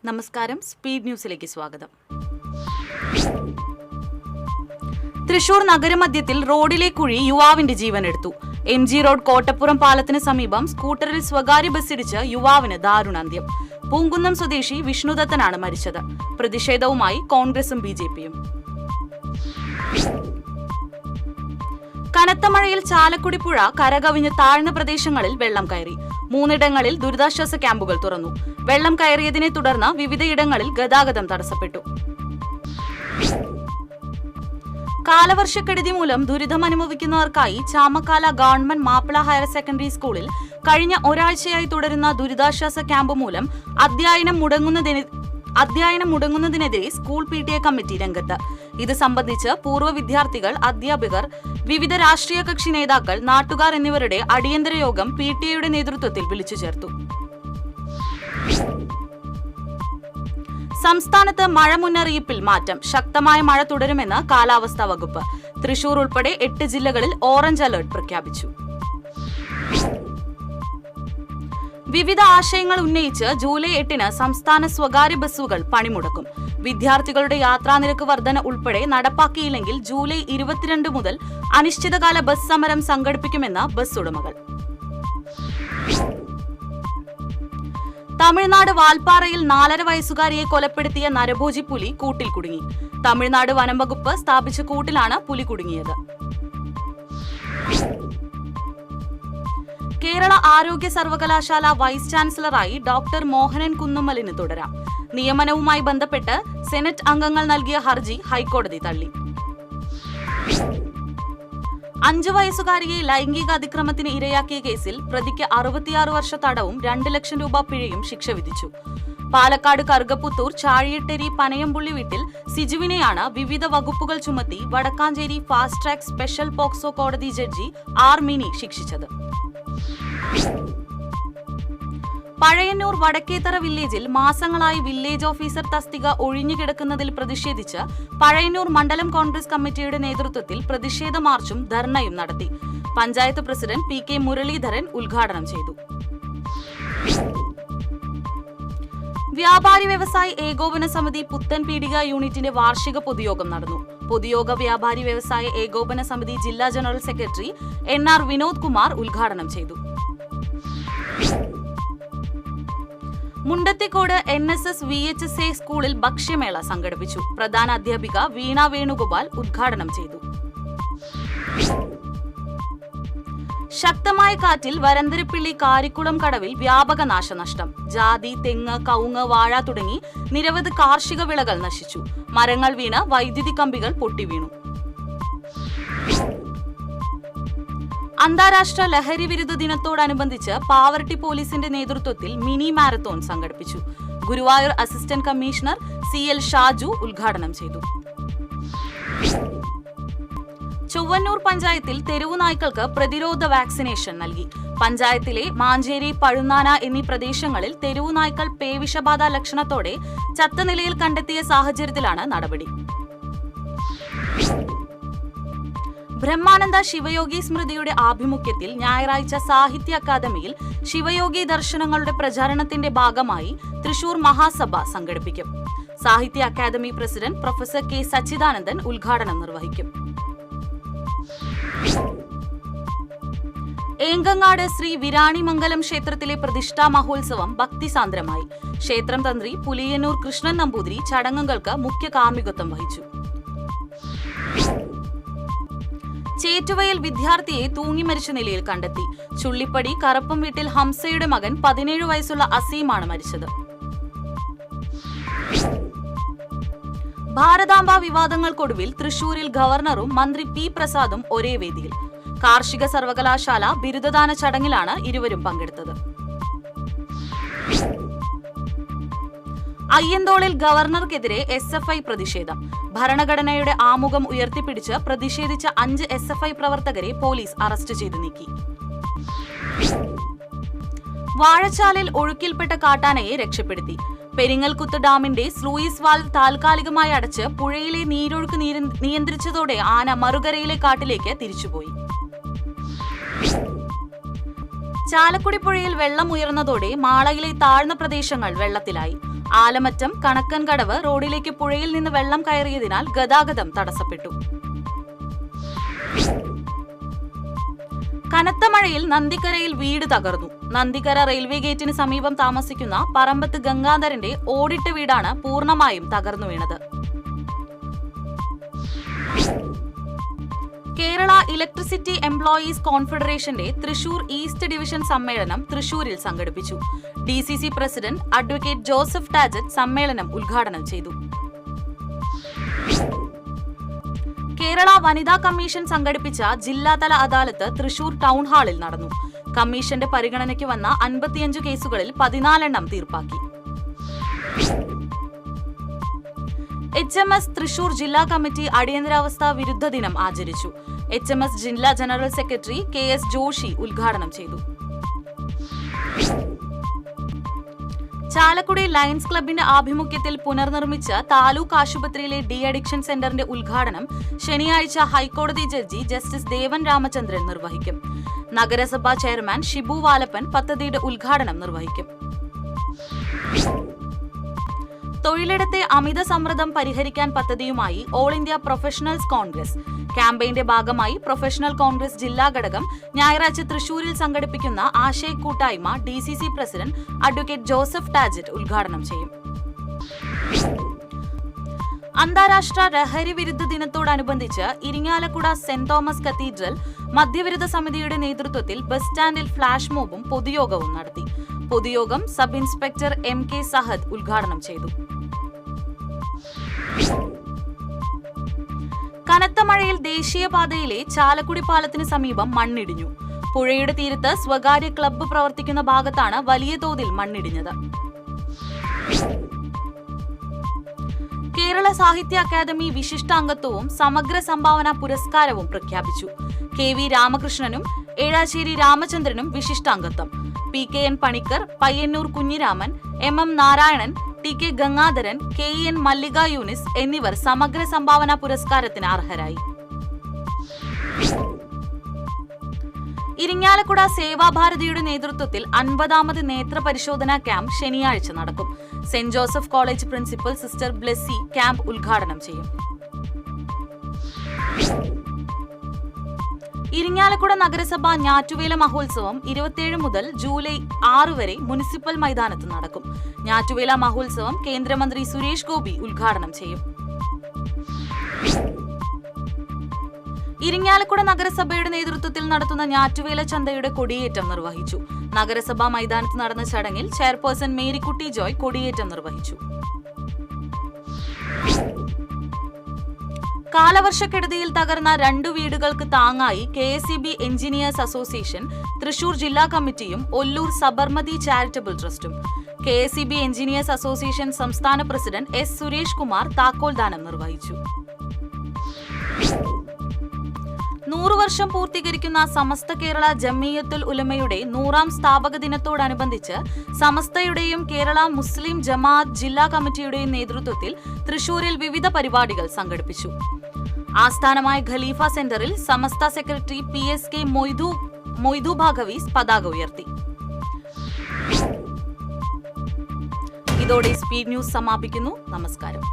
നമസ്കാരം, സ്പീഡ് ന്യൂസിലേക്ക് സ്വാഗതം. തൃശൂർ നഗരമധ്യത്തിൽ റോഡിലെ കുഴി യുവാവിന്റെ ജീവനെടുത്തു. MG റോഡ് കോട്ടപ്പുറം പാലത്തിന് സമീപം സ്കൂട്ടറിൽ സ്വകാര്യ ബസ്സിടിച്ച് യുവാവിന് ദാരുണാന്ത്യം. പൂങ്കുന്നം സ്വദേശി വിഷ്ണുദത്തനാണ് മരിച്ചത്. പ്രതിഷേധവുമായി കോൺഗ്രസും BJPയും. കനത്ത മഴയിൽ ചാലക്കുടി പുഴ കരകവിഞ്ഞ് താഴ്ന്ന പ്രദേശങ്ങളിൽ വെള്ളം കയറി. 3 ഇടങ്ങളിൽ ദുരിതാശ്വാസ ക്യാമ്പുകൾ തുറന്നു. വെള്ളം കയറിയതിനെ തുടർന്ന് വിവിധയിടങ്ങളിൽ ഗതാഗതം തടസ്സപ്പെട്ടു. കാലവർഷക്കെടുതി മൂലം ദുരിതമനുഭവിക്കുന്നവർക്കായി Chamakkala government Mappila higher secondary സ്കൂളിൽ കഴിഞ്ഞ ഒരാഴ്ചയായി തുടരുന്ന ദുരിതാശ്വാസ ക്യാമ്പ് മൂലം അധ്യയനം മുടങ്ങുന്നതിനെതിരെ സ്കൂൾ PTA കമ്മിറ്റി രംഗത്ത്. ഇത് സംബന്ധിച്ച് പൂർവ്വ വിദ്യാർത്ഥികൾ, അധ്യാപകർ, വിവിധ രാഷ്ട്രീയ കക്ഷി നേതാക്കൾ, നാട്ടുകാർ എന്നിവരുടെ അടിയന്തര യോഗം PTA നേതൃത്വത്തിൽ വിളിച്ചു ചേർത്തു. സംസ്ഥാനത്ത് മഴ മുന്നറിയിപ്പിൽ മാറ്റം. ശക്തമായ മഴ തുടരുമെന്ന് കാലാവസ്ഥാ വകുപ്പ്. തൃശൂർ ഉൾപ്പെടെ 8 ജില്ലകളിൽ ഓറഞ്ച് അലർട്ട് പ്രഖ്യാപിച്ചു. വിവിധ ആശയങ്ങൾ ഉന്നയിച്ച് ജൂലൈ 8-ന് സംസ്ഥാന സ്വകാര്യ ബസ്സുകൾ പണിമുടക്കും. വിദ്യാർത്ഥികളുടെ യാത്രാനിരക്ക് വർധന ഉൾപ്പെടെ നടപ്പാക്കിയില്ലെങ്കിൽ ജൂലൈ 22 മുതൽ അനിശ്ചിതകാല ബസ് സമരം സംഘടിപ്പിക്കുമെന്ന് ബസ് ഉടമകൾ. തമിഴ്നാട് വാൽപ്പാറയിൽ 4.5 വയസ്സുകാരിയെ കൊലപ്പെടുത്തിയ നരഭോജി പുലി കൂട്ടിൽ കുടുങ്ങി. തമിഴ്നാട് വനം വകുപ്പ് സ്ഥാപിച്ച കൂട്ടിലാണ് പുലി കുടുങ്ങിയത്. കേരള ആരോഗ്യ സർവകലാശാല വൈസ് ചാൻസലറായി ഡോക്ടർ മോഹനൻ കുന്നുമ്മലിന് തുടരാം. നിയമനവുമായി ബന്ധപ്പെട്ട് സെനറ്റ് അംഗങ്ങൾ നൽകിയ ഹർജി ഹൈക്കോടതി തള്ളി. 5 വയസ്സുകാരിയെ ലൈംഗിക അതിക്രമത്തിന് ഇരയാക്കിയ കേസിൽ പ്രതിക്ക് 66 വർഷ തടവും 2 ലക്ഷം രൂപ പിഴയും ശിക്ഷ വിധിച്ചു. പാലക്കാട് കറുകപ്പുത്തൂർ ചാഴിയട്ടേരി പനയംപുള്ളി വീട്ടിൽ സിജുവിനെയാണ് വിവിധ വകുപ്പുകൾ ചുമത്തി Vadakkanchery fast track special POCSO കോടതി ജഡ്ജി R മിനി ശിക്ഷിച്ചത്. പഴയന്നൂർ വടക്കേത്തറ വില്ലേജിൽ മാസങ്ങളായി വില്ലേജ് ഓഫീസർ തസ്തിക ഒഴിഞ്ഞുകിടക്കുന്നതിൽ പ്രതിഷേധിച്ച് പഴയന്നൂർ മണ്ഡലം കോൺഗ്രസ് കമ്മിറ്റിയുടെ നേതൃത്വത്തിൽ പ്രതിഷേധ മാർച്ചും ധർണയും നടത്തി. പഞ്ചായത്ത് പ്രസിഡന്റ് PK മുരളീധരൻ ഉദ്ഘാടനം ചെയ്തു. വ്യാപാരി വ്യവസായി ഏകോപന സമിതി പുത്തൻ പീടിക യൂണിറ്റിന്റെ വാർഷിക പൊതുയോഗം നടന്നു. പൊതുയോഗ വ്യാപാരി വ്യവസായ ഏകോപന സമിതി ജില്ലാ general secretary NR Vinod Kumar ഉദ്ഘാടനം ചെയ്തു. മുണ്ടത്തിക്കോട് NSS VHSA സ്കൂളിൽ ഭക്ഷ്യമേള സംഘടിപ്പിച്ചു. പ്രധാന അധ്യാപിക വീണ വേണുഗോപാൽ ഉദ്ഘാടനം ചെയ്തു. ശക്തമായ കാറ്റിൽ വരന്തരപ്പിള്ളി കാരിക്കുളം കടവിൽ വ്യാപക നാശനഷ്ടം. ജാതി, തെങ്ങ്, കവുങ്ങ്, വാഴ തുടങ്ങി നിരവധി കാർഷിക വിളകൾ നശിച്ചു. മരങ്ങൾ വീണ് വൈദ്യുതി കമ്പികൾ പൊട്ടിവീണു. അന്താരാഷ്ട്ര ലഹരി വിരുദ്ധ ദിനത്തോടനുബന്ധിച്ച് പാവറട്ടി പോലീസിന്റെ നേതൃത്വത്തിൽ മിനി മാരത്തോൺ സംഘടിപ്പിച്ചു. Guruvayur assistant commissioner CL Shaju ഉദ്ഘാടനം ചെയ്തു. ചൊവ്വന്നൂർ പഞ്ചായത്തിൽ തെരുവു നായ്ക്കൾക്ക് പ്രതിരോധ വാക്സിനേഷൻ നൽകി. പഞ്ചായത്തിലെ മാഞ്ചേരി, പഴുന്നാന എന്നീ പ്രദേശങ്ങളിൽ തെരുവു നായ്ക്കൾ പേവിഷബാധ ലക്ഷണത്തോടെ ചത്ത നിലയിൽ കണ്ടെത്തിയ സാഹചര്യത്തിലാണ് നടപടി. ബ്രഹ്മാനന്ദ ശിവയോഗി സ്മൃതിയുടെ ആഭിമുഖ്യത്തിൽ ഞായറാഴ്ച സാഹിത്യ അക്കാദമിയിൽ ശിവയോഗി ദർശനങ്ങളുടെ പ്രചാരണത്തിന്റെ ഭാഗമായി തൃശൂർ മഹാസഭ സംഘടിപ്പിക്കും. Sahitya Akademi president professor K Sachidanandan ഉദ്ഘാടനം നിർവഹിക്കും. ഏങ്കങ്ങാട് ശ്രീ വിരാണിമംഗലം ക്ഷേത്രത്തിലെ പ്രതിഷ്ഠാ മഹോത്സവം ഭക്തിസാന്ദ്രമായി. ക്ഷേത്രം തന്ത്രി പുലിയന്നൂർ കൃഷ്ണൻ നമ്പൂതിരി ചടങ്ങുകൾക്ക് മുഖ്യ കാർമ്മികത്വം വഹിച്ചു. ചേറ്റുവയിൽ വിദ്യാർത്ഥിയെ തൂങ്ങി മരിച്ച നിലയിൽ കണ്ടെത്തി. ചുള്ളിപ്പടി കറപ്പം വീട്ടിൽ ഹംസയുടെ മകൻ 17 വയസ്സുള്ള അസീമാണ് മരിച്ചത്. ഭാരതാംബ വിവാദങ്ങൾക്കൊടുവിൽ തൃശൂരിൽ ഗവർണറും മന്ത്രി P പ്രസാദും ഒരേ വേദിയിൽ. കാർഷിക സർവകലാശാല ബിരുദദാന ചടങ്ങിലാണ് ഇരുവരും പങ്കെടുത്തത്. അയ്യന്തോളിൽ ഗവർണർക്കെതിരെ SFI പ്രതിഷേധം. ഭരണഘടനയുടെ ആമുഖം ഉയർത്തിപ്പിടിച്ച് പ്രതിഷേധിച്ച 5 SFI പ്രവർത്തകരെ പോലീസ് അറസ്റ്റ് ചെയ്തു നീക്കി. വാഴച്ചാലിൽ ഒഴുക്കിൽപ്പെട്ട കാട്ടാനയെ രക്ഷപ്പെടുത്തി. പെരിങ്ങൽകുത്ത് ഡാമിന്റെ സ്ലൂയിസ് വാൽവ് താൽക്കാലികമായി അടച്ച് പുഴയിലെ നീരൊഴുക്ക് നിയന്ത്രിച്ചതോടെ ആന മറുകരയിലെ കാട്ടിലേക്ക് തിരിച്ചുപോയി. ചാലക്കുടി പുഴയിൽ വെള്ളം ഉയർന്നതോടെ മാളയിലെ താഴ്ന്ന പ്രദേശങ്ങൾ വെള്ളത്തിലായി. ആലമറ്റം കണക്കൻകടവ് റോഡിലേക്ക് പുഴയിൽ നിന്ന് വെള്ളം കയറിയതിനാൽ ഗതാഗതം തടസ്സപ്പെട്ടു. കനത്ത മഴയിൽ നന്ദിക്കരയിൽ വീട് തകർന്നു. നന്ദിക്കര റെയിൽവേ ഗേറ്റിന് സമീപം താമസിക്കുന്ന പറമ്പത്ത് ഗംഗാധരന്റെ ഓടിട്ട വീടാണ് പൂർണ്ണമായും തകർന്നു വീണത്. കേരള ഇലക്ട്രിസിറ്റി എംപ്ലോയീസ് കോൺഫെഡറേഷന്റെ തൃശൂർ ഈസ്റ്റ് ഡിവിഷൻ സമ്മേളനം തൃശൂരിൽ സംഘടിപ്പിച്ചു. DCC president advocate Joseph Tajet സമ്മേളനം ഉദ്ഘാടനം ചെയ്തു. കേരള വനിതാ കമ്മീഷൻ സംഘടിപ്പിച്ച ജില്ലാതല അദാലത്ത് തൃശൂർ ടൗൺ ഹാളിൽ നടന്നു. കമ്മീഷന്റെ പരിഗണനയ്ക്ക് വന്ന 55 കേസുകളിൽ 14 തീർപ്പാക്കി. HMS തൃശൂർ ജില്ലാ കമ്മിറ്റി അടിയന്തരാവസ്ഥ വിരുദ്ധ ദിനം ആചരിച്ചു. HMS ജില്ലാ ജനറൽ സെക്രട്ടറി KS ജോഷി ഉദ്ഘാടനം ചെയ്തു. ചാലക്കുടി ലയൺസ് ക്ലബിന്റെ ആഭിമുഖ്യത്തിൽ പുനർനിർമ്മിച്ച താലൂക്ക് ആശുപത്രിയിലെ ഡി അഡിക്ഷൻ സെന്ററിന്റെ ഉദ്ഘാടനം ശനിയാഴ്ച ഹൈക്കോടതി ജഡ്ജി ജസ്റ്റിസ് ദേവൻ രാമചന്ദ്രൻ നിർവഹിക്കും. നഗരസഭാ ചെയർമാൻ ഷിബു വാലപ്പൻ പദ്ധതിയുടെ ഉദ്ഘാടനം നിർവഹിക്കും. തൊഴിലിടത്തെ അമിത സമ്മർദ്ദം പരിഹരിക്കാൻ പദ്ധതിയുമായി ഓൾ ഇന്ത്യ പ്രൊഫഷണൽസ് കോൺഗ്രസ് ക്യാമ്പയിന്റെ ഭാഗമായി പ്രൊഫഷണൽ കോൺഗ്രസ് ജില്ലാ ഘടകം ഞായറാഴ്ച തൃശൂരിൽ സംഘടിപ്പിക്കുന്ന ആശയക്കൂട്ടായ്മ DCC പ്രസിഡന്റ് അഡ്വക്കേറ്റ് ജോസഫ് ടാജറ്റ് ഉദ്ഘാടനം ചെയ്യും. അന്താരാഷ്ട്ര ലഹരി വിരുദ്ധ ദിനത്തോടനുബന്ധിച്ച് ഇരിങ്ങാലക്കുട സെന്റ് തോമസ് കത്തീഡ്രൽ മദ്യവിരുദ്ധ സമിതിയുടെ നേതൃത്വത്തിൽ ബസ് സ്റ്റാൻഡിൽ ഫ്ലാഷ് മോബും പൊതുയോഗവും നടത്തി. പൊതുയോഗം സബ് ഇൻസ്പെക്ടർ MK സഹദ് ഉദ്ഘാടനം ചെയ്തു. കനത്ത മഴയിൽ ദേശീയപാതയിലെ ചാലക്കുടി പാലത്തിന് സമീപം മണ്ണിടിഞ്ഞു. പുഴയുടെ തീരത്ത് സ്വകാര്യ ക്ലബ്ബ് പ്രവർത്തിക്കുന്ന ഭാഗത്താണ് വലിയ തോതിൽ മണ്ണിടിഞ്ഞത്. കേരള സാഹിത്യ അക്കാദമി വിശിഷ്ടാംഗത്വവും സമഗ്ര സംഭാവന പുരസ്കാരവും പ്രഖ്യാപിച്ചു. KV രാമകൃഷ്ണനും ഏഴാശ്ശേരി രാമചന്ദ്രനും വിശിഷ്ടാംഗത്വം, PKN Panicker, Payyanur Kunhiraman, MM Narayanan, TK Gangadharan, KEN മല്ലിക യൂനിസ് എന്നിവർ സമഗ്ര സംഭാവന പുരസ്കാരത്തിന് അർഹരായി. ഇരിങ്ങാലക്കുട സേവാഭാരതിയുടെ നേതൃത്വത്തിൽ 50ാമത് നേത്ര പരിശോധനാ ക്യാമ്പ് ശനിയാഴ്ച നടക്കും. Saint Joseph college principal sister Blessy camp ഉദ്ഘാടനം ചെയ്യും. ഇരിങ്ങാലക്കുട നഗരസഭ ഞാറ്റുവേല മഹോത്സവം 27 മുതൽ ജൂലൈ 6 വരെ മുനിസിപ്പൽ മൈതാനത്ത് നടക്കും. ഞാറ്റുവേല മഹോത്സവം കേന്ദ്രമന്ത്രി സുരേഷ് ഗോപി ഉദ്ഘാടനം ചെയ്യും. ഇരിങ്ങാലക്കുട നഗരസഭയുടെ നേതൃത്വത്തിൽ നടത്തുന്ന ഞാറ്റുവേല ചന്തയുടെ കൊടിയേറ്റം നിർവഹിച്ചു. നഗരസഭാ മൈതാനത്ത് നടന്ന ചടങ്ങിൽ ചെയർപേഴ്സൺ മേരിക്കുട്ടി ജോയ് കൊടിയേറ്റം നിർവഹിച്ചു. കാലവർഷക്കെടുതിയിൽ തകർന്ന 2 വീടുകൾക്ക് താങ്ങായി KSEB എഞ്ചിനീയേഴ്സ് അസോസിയേഷൻ തൃശൂർ ജില്ലാ കമ്മിറ്റിയും ഒല്ലൂർ സബർമതി ചാരിറ്റബിൾ ട്രസ്റ്റും. KSEB എഞ്ചിനീയേഴ്സ് അസോസിയേഷൻ സംസ്ഥാന പ്രസിഡന്റ് S സുരേഷ് കുമാർ താക്കോൽദാനം നിർവഹിച്ചു. 100 വർഷം പൂർത്തീകരിക്കുന്ന സമസ്ത കേരള ജംഇയ്യത്തുൽ ഉലമയുടെ 100ാം സ്ഥാപക ദിനത്തോടനുബന്ധിച്ച് സമസ്തയുടെയും കേരള മുസ്ലിം ജമാഅത്ത് ജില്ലാ കമ്മിറ്റിയുടെയും നേതൃത്വത്തിൽ തൃശൂരിൽ വിവിധ പരിപാടികൾ സംഘടിപ്പിച്ചു. ആസ്ഥാനമായ ഖലീഫ സെന്ററിൽ സമസ്ത സെക്രട്ടറി PSK മൊയ്തു ഭാഗവീസ് പതാക ഉയർത്തി. ഇതോടെ സ്പീഡ് ന്യൂസ് സമാപിക്കുന്നു. നമസ്കാരം.